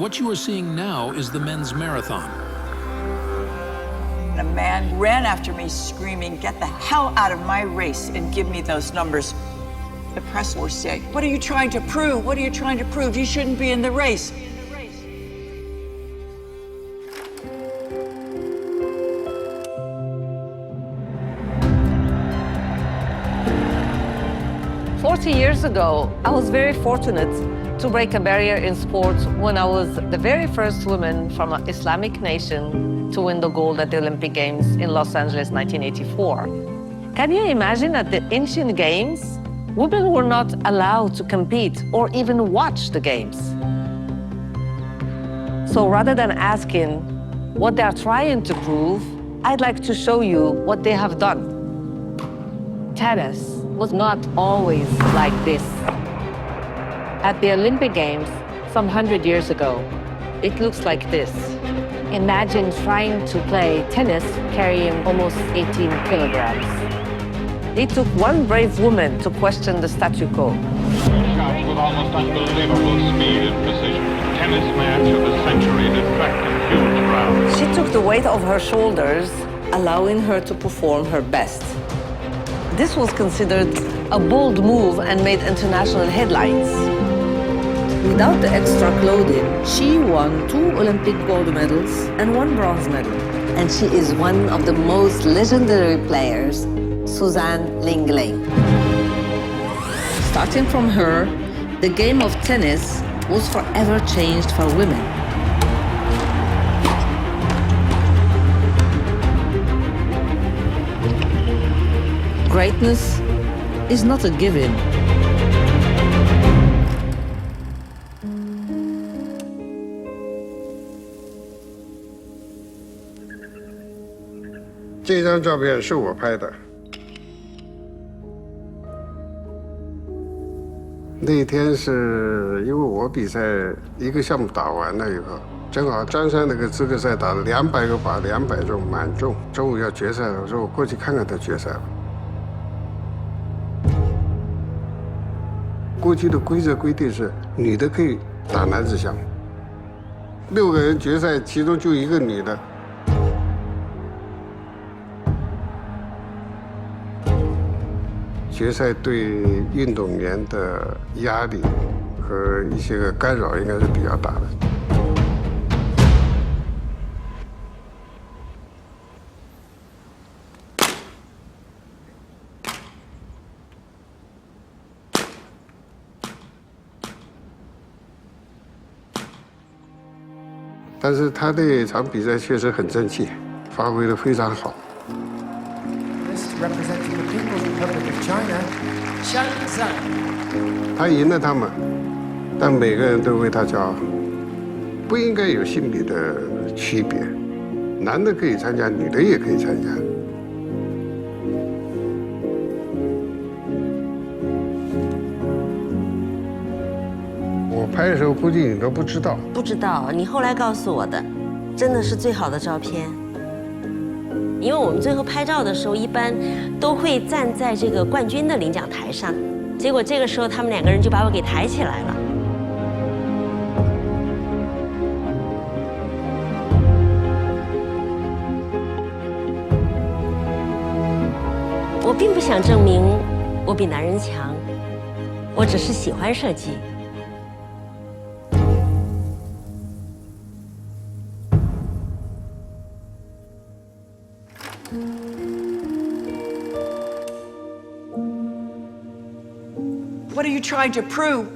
What you are seeing now is the men's marathon. A man ran after me screaming, "Get the hell out of my race and give me those numbers." The press were saying, "What are you trying to prove? What are you trying to prove? You shouldn't be in the race." Years ago, I was very fortunate to break a barrier in sports when I was the very first woman from an Islamic nation to win the gold at the Olympic Games in Los Angeles, 1984. Can you imagine at the ancient games, women were not allowed to compete or even watch the games? So rather than asking what they are trying to prove, I'd like to show you what they have done. Tennis was not always like this. At the Olympic Games, some 100 years ago, it looks like this. Imagine trying to play tennis carrying almost 18 kilograms. It took one brave woman to question the statu quo. Shots with almost unbelievable speed and precision. Tennis match of the century that attracted huge crowds. She took the weight off her shoulders, allowing her to perform her best. This was considered a bold move and made international headlines. Without the extra clothing, she won 2 Olympic gold medals and 1 bronze medal. And she is one of the most legendary players, Suzanne Lenglen. Starting from her, the game of tennis was forever changed for women. Greatness is not a given.这张照片是我拍的。那天是因为我比赛一个项目打完了以后，正好张三那个资格赛打了200个靶，200中满中，中午要决赛了，我说我过去看看他决赛吧。过去的规则规定是女的可以打男子项目，6个人决赛，其中就1个女的。决赛对运动员的压力和一些个干扰应该是比较大的。但是他这场比赛确实很争气，发挥得非常好。他赢了他们，但每个人都为他骄傲。不应该有性别的区别，男的可以参加，女的也可以参加。我拍的时候估计你都不知道。不知道，你后来告诉我的，真的是最好的照片。因为我们最后拍照的时候，一般都会站在这个冠军的领奖台上，结果这个时候他们2个人就把我给抬起来了。我并不想证明我比男人强，我只是喜欢射击。What are you trying to prove?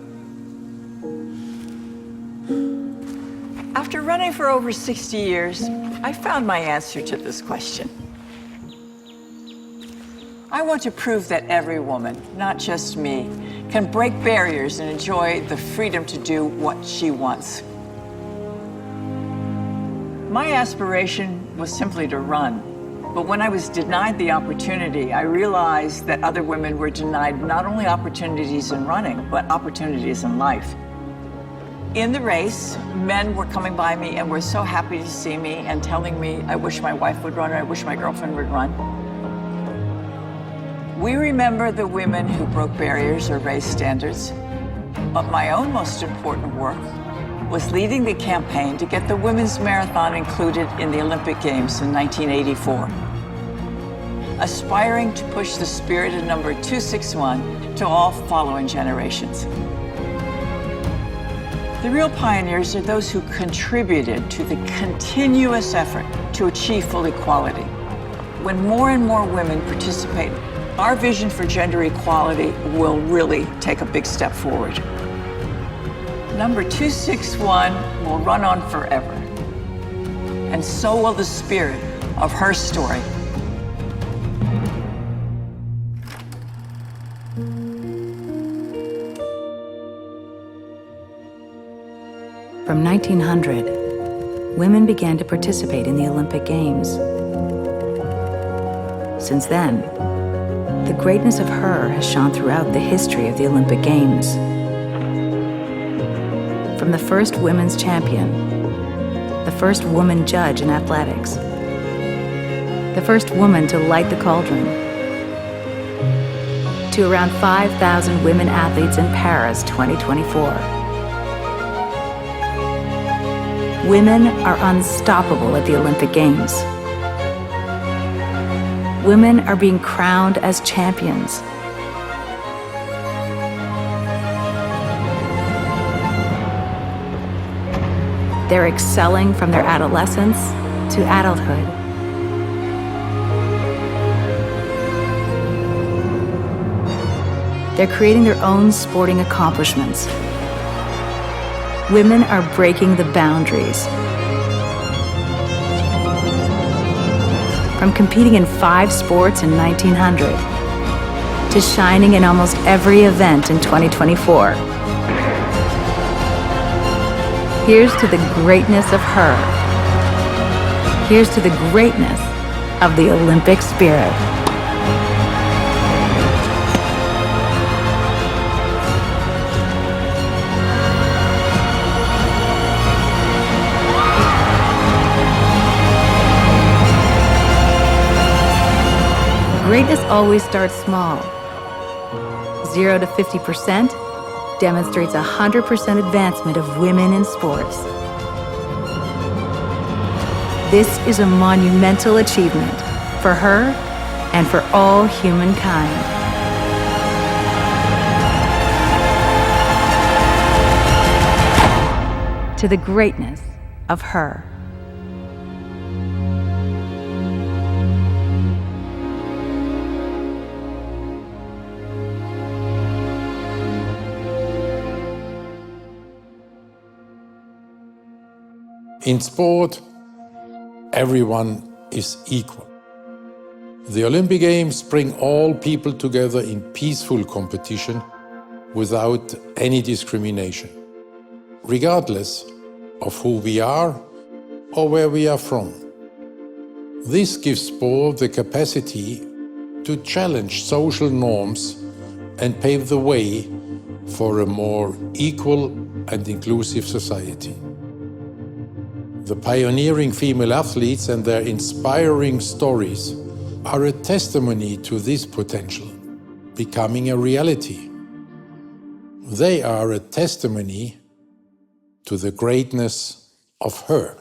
After running for over 60 years, I found my answer to this question. I want to prove that every woman, not just me, can break barriers and enjoy the freedom to do what she wants. My aspiration was simply to run. But when I was denied the opportunity, I realized that other women were denied not only opportunities in running, but opportunities in life. In the race, men were coming by me and were so happy to see me and telling me, I wish my wife would run, or I wish my girlfriend would run. We remember the women who broke barriers or raised standards, but my own most important work was leading the campaign to get the women's marathon included in the Olympic Games in 1984, aspiring to push the spirit of number 261 to all following generations. The real pioneers are those who contributed to the continuous effort to achieve full equality. When more and more women participate, our vision for gender equality will really take a big step forward. Number 261 will run on forever, and so will the spirit of her story. From 1900, women began to participate in the Olympic Games. Since then, the greatness of her has shone throughout the history of the Olympic Games. From the first women's champion, the first woman judge in athletics, the first woman to light the cauldron, to around 5,000 women athletes in Paris 2024. Women are unstoppable at the Olympic Games. Women are being crowned as champions. They're excelling from their adolescence to adulthood. They're creating their own sporting accomplishments. Women are breaking the boundaries. From competing in 5 sports in 1900 to shining in almost every event in 2024. Here's to the greatness of her. Here's to the greatness of the Olympic spirit. Greatness always starts small. 0 to 50% demonstrates 100% advancement of women in sports. This is a monumental achievement for her and for all humankind. To the greatness of her. In sport, everyone is equal. The Olympic Games bring all people together in peaceful competition without any discrimination, regardless of who we are or where we are from. This gives sport the capacity to challenge social norms and pave the way for a more equal and inclusive society. The pioneering female athletes and their inspiring stories are a testimony to this potential becoming a reality. They are a testimony to the greatness of her.